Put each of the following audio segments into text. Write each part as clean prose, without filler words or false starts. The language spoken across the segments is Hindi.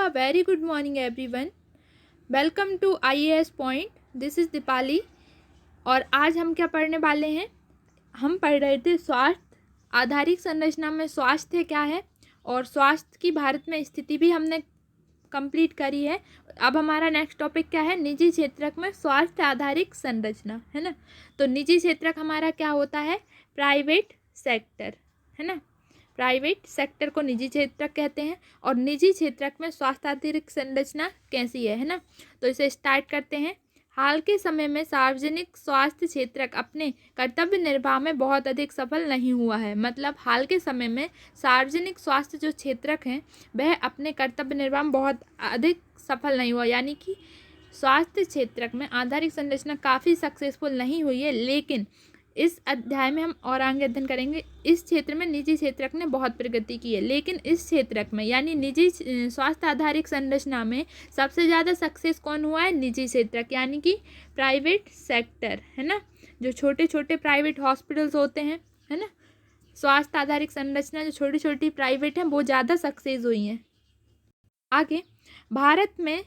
very good morning everyone. Welcome to IAS Point. This is Deepali और आज हम क्या पढ़ने वाले हैं। हम पढ़ रहे थे स्वास्थ्य आधारित संरचना में स्वास्थ्य क्या है और स्वास्थ्य की भारत में स्थिति भी हमने कंप्लीट करी है। अब हमारा नेक्स्ट टॉपिक क्या है, निजी क्षेत्रक में स्वास्थ्य आधारित संरचना, है ना। तो निजी क्षेत्रक हमारा क्या होता है, प्राइवेट सेक्टर, है ना। प्राइवेट सेक्टर को निजी क्षेत्रक कहते हैं और निजी क्षेत्रक में स्वास्थ्य आधारित संरचना कैसी है ना। तो इसे स्टार्ट करते हैं। हाल के समय में सार्वजनिक स्वास्थ्य क्षेत्रक अपने कर्तव्य निर्वाह में बहुत अधिक सफल नहीं हुआ है। मतलब हाल के समय में सार्वजनिक स्वास्थ्य जो क्षेत्रक हैं वह अपने कर्तव्य निर्वाह में बहुत अधिक सफल नहीं हुआ, यानी कि स्वास्थ्य क्षेत्रक में आधारिक संरचना काफ़ी सक्सेसफुल नहीं हुई है। लेकिन इस अध्याय में हम और आगे अध्ययन करेंगे। इस क्षेत्र में निजी क्षेत्रक ने बहुत प्रगति की है, लेकिन इस क्षेत्रक में यानी निजी स्वास्थ्य आधारित संरचना में सबसे ज़्यादा सक्सेस कौन हुआ है, निजी क्षेत्रक यानी कि प्राइवेट सेक्टर, है ना। जो छोटे छोटे प्राइवेट हॉस्पिटल्स होते हैं, है ना, स्वास्थ्य आधारित संरचना जो छोटी छोटी प्राइवेट हैं वो ज़्यादा सक्सेस हुई हैं। आगे, भारत में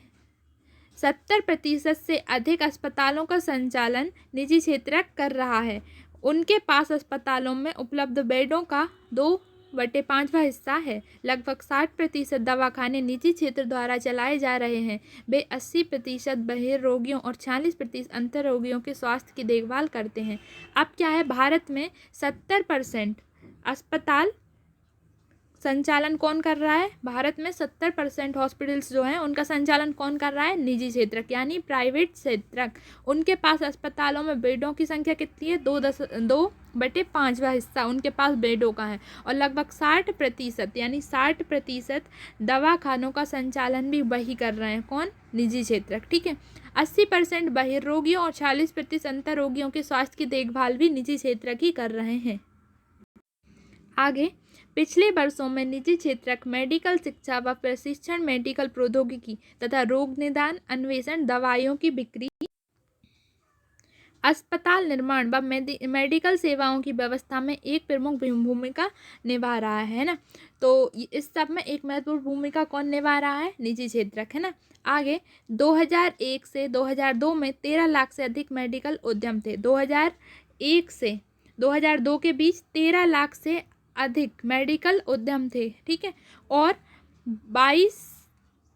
70% से अधिक अस्पतालों का संचालन निजी क्षेत्रक कर रहा है। उनके पास अस्पतालों में उपलब्ध बेडों का 2/5वां हिस्सा है। लगभग 60% दवाखाने निजी क्षेत्र द्वारा चलाए जा रहे हैं। वे 80% बहिर्रोगियों और 40% अंतर रोगियों के स्वास्थ्य की देखभाल करते हैं। अब क्या है, भारत में 70% अस्पताल संचालन कौन कर रहा है, भारत में 70% हॉस्पिटल्स जो हैं उनका संचालन कौन कर रहा है, निजी क्षेत्रक यानी प्राइवेट क्षेत्रक। उनके पास अस्पतालों में बेडों की संख्या कितनी है, 2/5वां हिस्सा उनके पास बेडों का है। और लगभग 60% यानी 60% दवाखानों का संचालन भी वही कर रहे हैं, कौन, निजी क्षेत्रक। ठीक है, 80% बहिर्रोगियों और 40% अंतर रोगियों के स्वास्थ्य की देखभाल भी निजी क्षेत्रक ही कर रहे हैं। आगे, पिछले वर्षों में निजी क्षेत्रक मेडिकल शिक्षा व प्रशिक्षण, मेडिकल प्रौद्योगिकी तथा रोग निदान, अन्वेषण, दवाइयों की बिक्री, अस्पताल निर्माण व मेडिकल सेवाओं की व्यवस्था में एक प्रमुख भूमिका निभा रहा है ना। तो इस सब में एक महत्वपूर्ण भूमिका कौन निभा रहा है, निजी क्षेत्रक, है ना। आगे, 2001 से 2002 में 13 लाख से अधिक मेडिकल उद्यम थे। 2001 से 2002 के बीच 13 लाख से अधिक मेडिकल उद्यम थे। ठीक है, और 22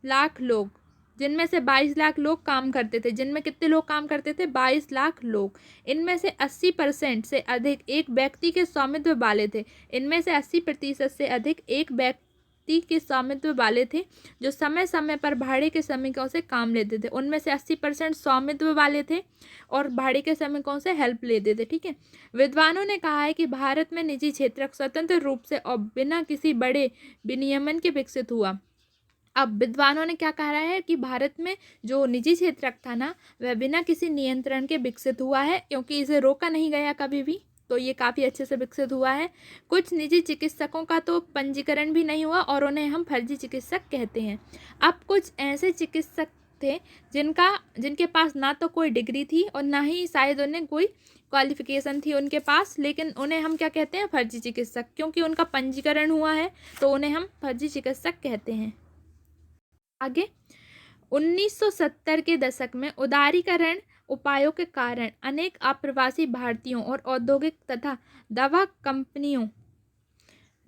लाख लोग, जिनमें से 22 लाख लोग काम करते थे। जिनमें कितने लोग काम करते थे, 22 लाख लोग। इनमें से 80% से अधिक एक व्यक्ति के स्वामित्व वाले थे। इनमें से 80% से अधिक एक व्यक्ति के स्वामित्व वाले थे जो समय समय पर भाड़े के श्रमिकों से काम लेते थे। उनमें से 80% स्वामित्व वाले थे और भाड़े के श्रमिकों से हेल्प लेते थे। ठीक है, विद्वानों ने कहा है कि भारत में निजी क्षेत्रक स्वतंत्र रूप से और बिना किसी बड़े विनियमन के विकसित हुआ। अब विद्वानों ने क्या कहा है कि भारत में जो निजी क्षेत्रक था ना वह बिना किसी नियंत्रण के विकसित हुआ है, क्योंकि इसे रोका नहीं गया कभी भी, तो ये काफ़ी अच्छे से विकसित हुआ है। कुछ निजी चिकित्सकों का तो पंजीकरण भी नहीं हुआ और उन्हें हम फर्जी चिकित्सक कहते हैं। अब कुछ ऐसे चिकित्सक थे जिनके पास ना तो कोई डिग्री थी और ना ही शायद उन्हें कोई क्वालिफिकेशन थी उनके पास, लेकिन उन्हें हम क्या कहते हैं, फर्जी चिकित्सक। क्योंकि उनका पंजीकरण हुआ है तो उन्हें हम फर्जी चिकित्सक कहते हैं। आगे, 1970 के दशक में उदारीकरण उपायों के कारण अनेक अप्रवासी भारतीयों और औद्योगिक तथा दवा कंपनियों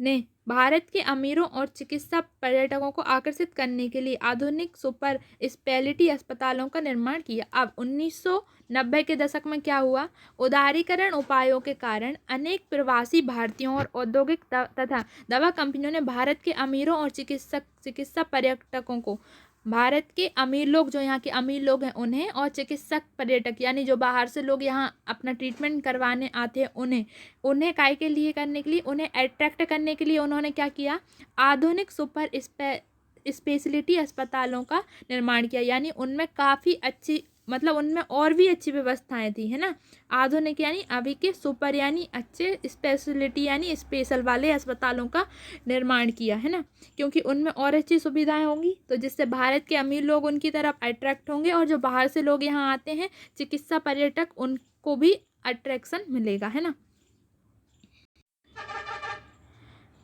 ने भारत के अमीरों और चिकित्सा पर्यटकों को आकर्षित करने के लिए आधुनिक सुपर स्पेशलिटी अस्पतालों का निर्माण किया। अब 1990 के दशक में क्या हुआ, उदारीकरण उपायों के कारण अनेक प्रवासी भारतीयों और औद्योगिक तथा दवा कंपनियों ने भारत के अमीरों और चिकित्सा पर्यटकों को, भारत के अमीर लोग जो यहाँ के अमीर लोग हैं उन्हें, और चिकित्सक पर्यटक यानी जो बाहर से लोग यहाँ अपना ट्रीटमेंट करवाने आते हैं उन्हें काय के लिए करने के लिए, उन्हें अट्रैक्ट करने के लिए उन्होंने क्या किया, आधुनिक सुपर स्पेशलिटी अस्पतालों का निर्माण किया। यानी उनमें काफ़ी अच्छी, मतलब उनमें और भी अच्छी व्यवस्थाएं थी, है ना। आधुनिक यानी अभी के सुपर यानी अच्छे, स्पेशलिटी यानी स्पेशल वाले अस्पतालों का निर्माण किया, है ना, क्योंकि उनमें और अच्छी सुविधाएं होंगी तो जिससे भारत के अमीर लोग उनकी तरफ अट्रैक्ट होंगे और जो बाहर से लोग यहाँ आते हैं चिकित्सा पर्यटक, उनको भी अट्रैक्शन मिलेगा, है ना।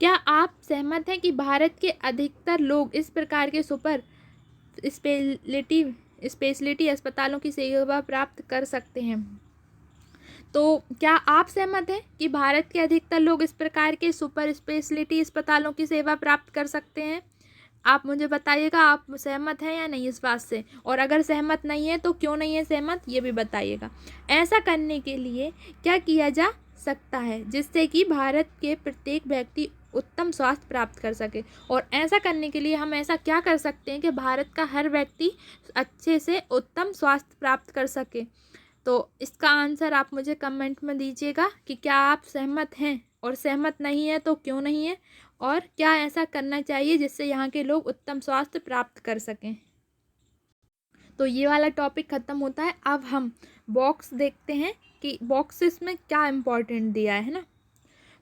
क्या आप सहमत हैं कि भारत के अधिकतर लोग इस प्रकार के सुपर स्पेशलिटी अस्पतालों की सेवा प्राप्त कर सकते हैं। तो क्या आप सहमत हैं कि भारत के अधिकतर लोग इस प्रकार के सुपर स्पेशलिटी अस्पतालों की सेवा प्राप्त कर सकते हैं? आप मुझे बताइएगा, आप सहमत हैं या नहीं इस बात से, और अगर सहमत नहीं है तो क्यों नहीं है सहमत ये भी बताइएगा। ऐसा करने के लिए क्या किया जा सकता है जिससे कि भारत के प्रत्येक व्यक्ति उत्तम स्वास्थ्य प्राप्त कर सके, और ऐसा करने के लिए हम ऐसा क्या कर सकते हैं कि भारत का हर व्यक्ति अच्छे से उत्तम स्वास्थ्य प्राप्त कर सके? तो इसका आंसर आप मुझे कमेंट में दीजिएगा कि क्या आप सहमत हैं, और सहमत नहीं है तो क्यों नहीं है, और क्या ऐसा करना चाहिए जिससे यहाँ के लोग उत्तम स्वास्थ्य प्राप्त कर सकें। तो ये वाला टॉपिक ख़त्म होता है। अब हम बॉक्स देखते हैं कि बॉक्सेस में क्या इम्पोर्टेंट दिया है ना।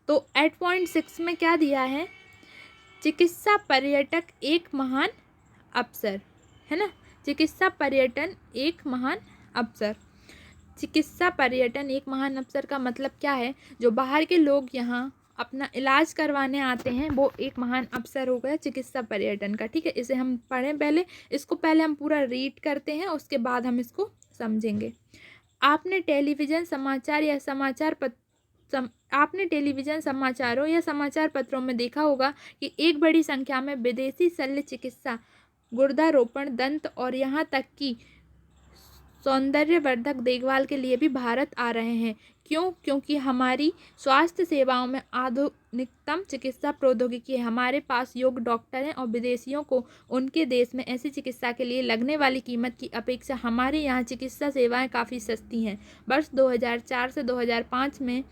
तो 8.6 में क्या दिया है, चिकित्सा पर्यटक एक महान अवसर, है ना। चिकित्सा पर्यटन एक महान अवसर। चिकित्सा पर्यटन एक महान अवसर का मतलब क्या है, जो बाहर के लोग यहाँ अपना इलाज करवाने आते हैं वो एक महान अवसर हो गया चिकित्सा पर्यटन का। ठीक है, इसे हम पढ़ें पहले, इसको पहले हम पूरा रीड करते हैं, उसके बाद हम इसको समझेंगे। आपने टेलीविज़न समाचार या आपने टेलीविज़न समाचारों या समाचार पत्रों में देखा होगा कि एक बड़ी संख्या में विदेशी शल्य चिकित्सा, गुर्दारोपण, दंत और यहाँ तक कि सौंदर्यवर्धक देखभाल के लिए भी भारत आ रहे हैं। क्यों? क्योंकि हमारी स्वास्थ्य सेवाओं में आधुनिकतम चिकित्सा प्रौद्योगिकी है, हमारे पास योग्य डॉक्टर हैं और विदेशियों को उनके देश में ऐसी चिकित्सा के लिए लगने वाली कीमत की अपेक्षा हमारे यहाँ चिकित्सा सेवाएं काफ़ी सस्ती हैं। वर्ष 2004 से 2005 में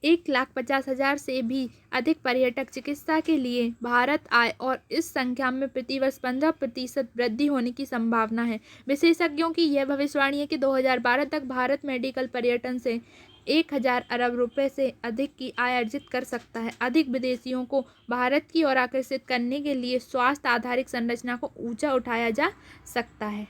1,50,000 से भी अधिक पर्यटक चिकित्सा के लिए भारत आए और इस संख्या में प्रतिवर्ष 15% वृद्धि होने की संभावना है। विशेषज्ञों की यह भविष्यवाणी है कि 2012 तक भारत मेडिकल पर्यटन से 1,000 अरब रुपए से अधिक की आय अर्जित कर सकता है। अधिक विदेशियों को भारत की ओर आकर्षित करने के लिए स्वास्थ्य आधारित संरचना को ऊंचा उठाया जा सकता है।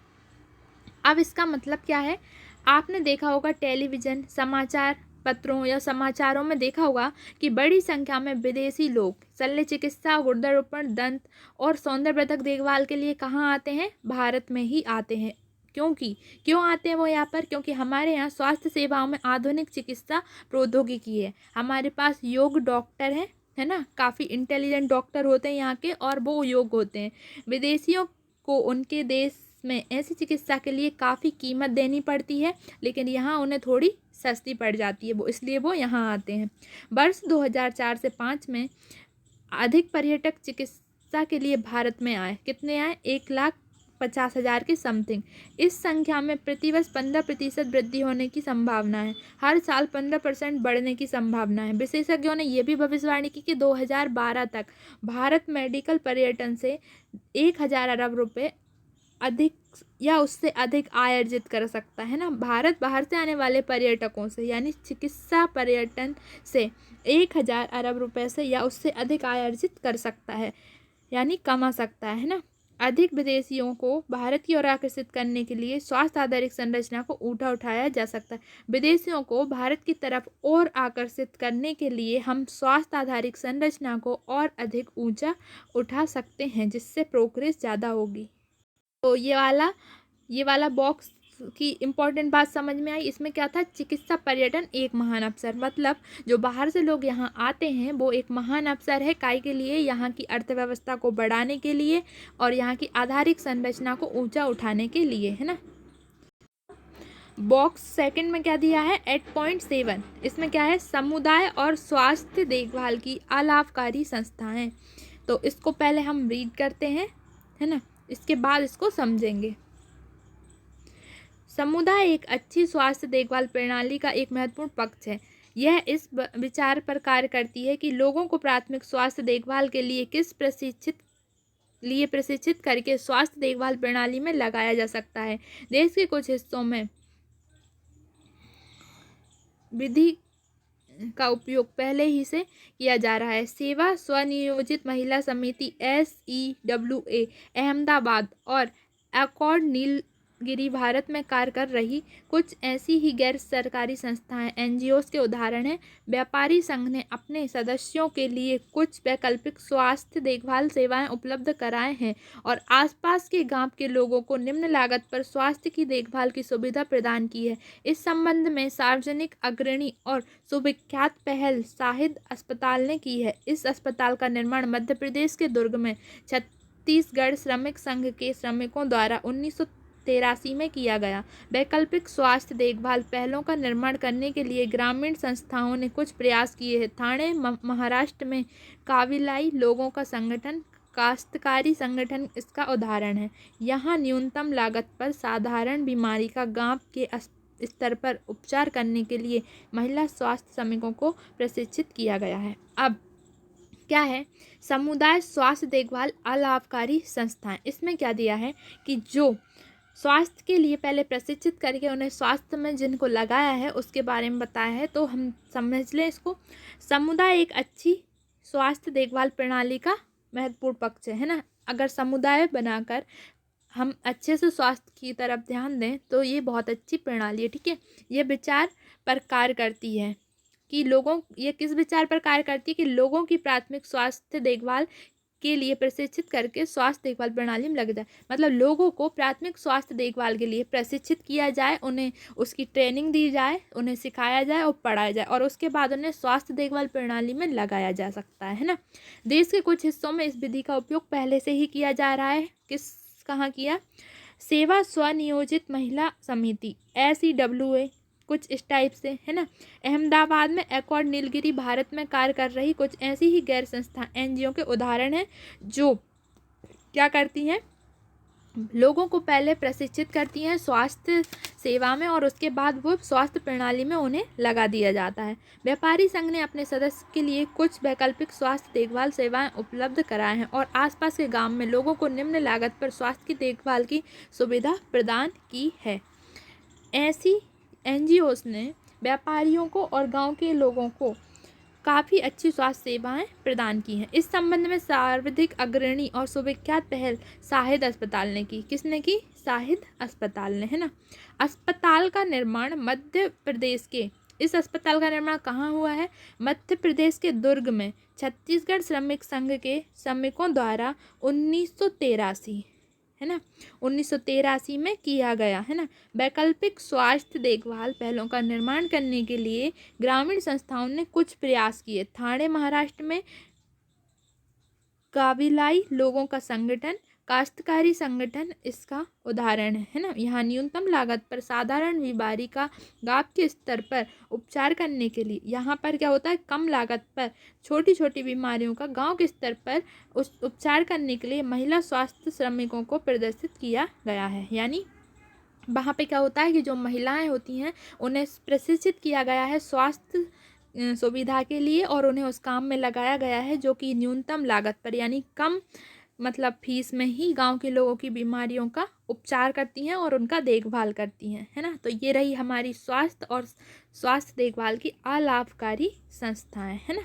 अब इसका मतलब क्या है, आपने देखा होगा टेलीविज़न, समाचार पत्रों या समाचारों में देखा होगा कि बड़ी संख्या में विदेशी लोग शल्य चिकित्सा, गुर्दारोपण, दंत और सौंदर्यवर्धक देखभाल के लिए कहाँ आते हैं, भारत में ही आते हैं। क्यों आते हैं वो यहाँ पर? क्योंकि हमारे यहाँ स्वास्थ्य सेवाओं में आधुनिक चिकित्सा प्रौद्योगिकी है, हमारे पास योग्य डॉक्टर हैं, है ना, काफ़ी इंटेलिजेंट डॉक्टर होते हैं यहाँ के, और वो योग्य होते हैं। विदेशियों को उनके देश में ऐसी चिकित्सा के लिए काफ़ी कीमत देनी पड़ती है, लेकिन यहाँ उन्हें थोड़ी सस्ती पड़ जाती है, वो इसलिए वो यहाँ आते हैं। वर्ष 2004 से 5 में अधिक पर्यटक चिकित्सा के लिए भारत में आए। कितने आए? 1,50,000 के समथिंग। इस संख्या में प्रतिवर्ष 15% वृद्धि होने की संभावना है। हर साल 15% बढ़ने की संभावना है। विशेषज्ञों ने यह भी भविष्यवाणी की कि 2012 तक भारत मेडिकल पर्यटन से 1,000 अरब रुपये अधिक या उससे अधिक आय अर्जित कर सकता है ना। भारत बाहर से आने वाले पर्यटकों से यानी चिकित्सा पर्यटन से 1,000 अरब रुपए से या उससे अधिक आय अर्जित कर सकता है, यानी कमा सकता है ना। अधिक विदेशियों को भारत की ओर आकर्षित करने के लिए स्वास्थ्य आधारित संरचना को ऊंचा उठाया जा सकता है। विदेशियों को भारत की तरफ और आकर्षित करने के लिए हम स्वास्थ्य आधारित संरचना को और अधिक ऊंचा उठा सकते हैं, जिससे प्रोग्रेस ज़्यादा होगी। तो ये वाला बॉक्स की इम्पोर्टेंट बात समझ में आई। इसमें क्या था, चिकित्सा पर्यटन एक महान अवसर, मतलब जो बाहर से लोग यहाँ आते हैं वो एक महान अवसर है काहे के लिए, यहाँ की अर्थव्यवस्था को बढ़ाने के लिए और यहाँ की आधारिक संरचना को ऊंचा उठाने के लिए, है ना। बॉक्स सेकंड में क्या दिया है, 8.7, इसमें क्या है, समुदाय और स्वास्थ्य देखभाल की अलाभकारी संस्थाएं। तो इसको पहले हम रीड करते हैं, है ना, इसके बाद इसको समझेंगे। समुदाय एक अच्छी स्वास्थ्य देखभाल प्रणाली का एक महत्वपूर्ण पक्ष है। यह इस विचार पर कार्य करती है कि लोगों को प्राथमिक स्वास्थ्य देखभाल के लिए प्रशिक्षित करके स्वास्थ्य देखभाल प्रणाली में लगाया जा सकता है। देश के कुछ हिस्सों में विधि का उपयोग पहले ही से किया जा रहा है। सेवा स्वनियोजित महिला समिति SEWA अहमदाबाद और अकॉर्ड नीलगिरी भारत में कार्य कर रही कुछ ऐसी ही गैर सरकारी संस्थाएं एनजीओ के उदाहरण हैं। व्यापारी संघ ने अपने सदस्यों के लिए कुछ वैकल्पिक स्वास्थ्य देखभाल सेवाएं उपलब्ध कराए हैं और आसपास के गांव के लोगों को निम्न लागत पर स्वास्थ्य की देखभाल की सुविधा प्रदान की है। इस संबंध में सार्वजनिक अग्रणी और सुविख्यात पहल शाहिद अस्पताल ने की है। इस अस्पताल का निर्माण मध्य प्रदेश के दुर्ग में छत्तीसगढ़ श्रमिक संघ के श्रमिकों द्वारा 1983 में किया गया। वैकल्पिक स्वास्थ्य देखभाल पहलों का निर्माण करने के लिए ग्रामीण संस्थाओं ने कुछ प्रयास किए हैं। ठाणे महाराष्ट्र में काबिलाई लोगों का संगठन काश्तकारी संगठन इसका उदाहरण है। यहाँ न्यूनतम लागत पर साधारण बीमारी का गांव के स्तर पर उपचार करने के लिए महिला स्वास्थ्य श्रमिकों को प्रशिक्षित किया गया है। अब क्या है, समुदाय स्वास्थ्य देखभाल अलाभकारी संस्थाएं। इसमें क्या दिया है कि जो स्वास्थ्य के लिए पहले प्रशिक्षित करके उन्हें स्वास्थ्य में जिनको लगाया है उसके बारे में बताया है। तो हम समझ लें इसको, समुदाय एक अच्छी स्वास्थ्य देखभाल प्रणाली का महत्वपूर्ण पक्ष है ना। अगर समुदाय बनाकर हम अच्छे से स्वास्थ्य की तरफ ध्यान दें तो ये बहुत अच्छी प्रणाली है, ठीक है। ये विचार पर कार्य करती है कि ये किस विचार पर कार्य करती है कि लोगों की प्राथमिक स्वास्थ्य देखभाल के लिए प्रशिक्षित करके स्वास्थ्य देखभाल प्रणाली में लग जाए। मतलब लोगों को प्राथमिक स्वास्थ्य देखभाल के लिए प्रशिक्षित किया जाए, उन्हें उसकी ट्रेनिंग दी जाए, उन्हें सिखाया जाए और पढ़ाया जाए और उसके बाद उन्हें स्वास्थ्य देखभाल प्रणाली में लगाया जा सकता है ना। देश के कुछ हिस्सों में इस विधि का उपयोग पहले से ही किया जा रहा है। कहाँ किया? सेवा स्वनियोजित महिला समिति SEWA कुछ इस टाइप से है ना। अहमदाबाद में एकॉर्ड नीलगिरी भारत में कार्य कर रही कुछ ऐसी ही गैर संस्था एनजीओ के उदाहरण हैं जो क्या करती हैं, लोगों को पहले प्रशिक्षित करती हैं स्वास्थ्य सेवा में और उसके बाद वो स्वास्थ्य प्रणाली में उन्हें लगा दिया जाता है। व्यापारी संघ ने अपने सदस्य के लिए कुछ वैकल्पिक स्वास्थ्य देखभाल सेवाएं उपलब्ध कराए हैं और आसपास के गांव में लोगों को निम्न लागत पर स्वास्थ्य की देखभाल की सुविधा प्रदान की है। ऐसी एनजीओस ने व्यापारियों को और गांव के लोगों को काफ़ी अच्छी स्वास्थ्य सेवाएं प्रदान की हैं। इस संबंध में सर्वाधिक अग्रणी और सुविख्यात पहल शाहिद अस्पताल ने की। किसने की? शाहिद अस्पताल ने, है ना। अस्पताल का निर्माण मध्य प्रदेश के इस अस्पताल का निर्माण कहाँ हुआ है? मध्य प्रदेश के दुर्ग में छत्तीसगढ़ श्रमिक संघ के श्रमिकों द्वारा 1983 है ना 1983 में किया गया है ना। वैकल्पिक स्वास्थ्य देखभाल पहलों का निर्माण करने के लिए ग्रामीण संस्थाओं ने कुछ प्रयास किए। ठाणे महाराष्ट्र में काबिलाई लोगों का संगठन काश्तकारी संगठन इसका उदाहरण है ना। यहाँ न्यूनतम लागत पर साधारण बीमारी का गांव के स्तर पर उपचार करने के लिए, यहाँ पर क्या होता है, कम लागत पर छोटी छोटी बीमारियों का गांव के स्तर पर उस उपचार करने के लिए महिला स्वास्थ्य श्रमिकों को प्रदर्शित किया गया है। यानी वहाँ पे क्या होता है कि जो महिलाएं होती हैं उन्हें प्रशिक्षित किया गया है स्वास्थ्य सुविधा के लिए और उन्हें उस काम में लगाया गया है जो कि न्यूनतम लागत पर यानी कम मतलब फीस में ही गांव के लोगों की बीमारियों का उपचार करती हैं और उनका देखभाल करती हैं, है ना। तो ये रही हमारी स्वास्थ्य और स्वास्थ्य देखभाल की अलाभकारी संस्थाएं, है ना।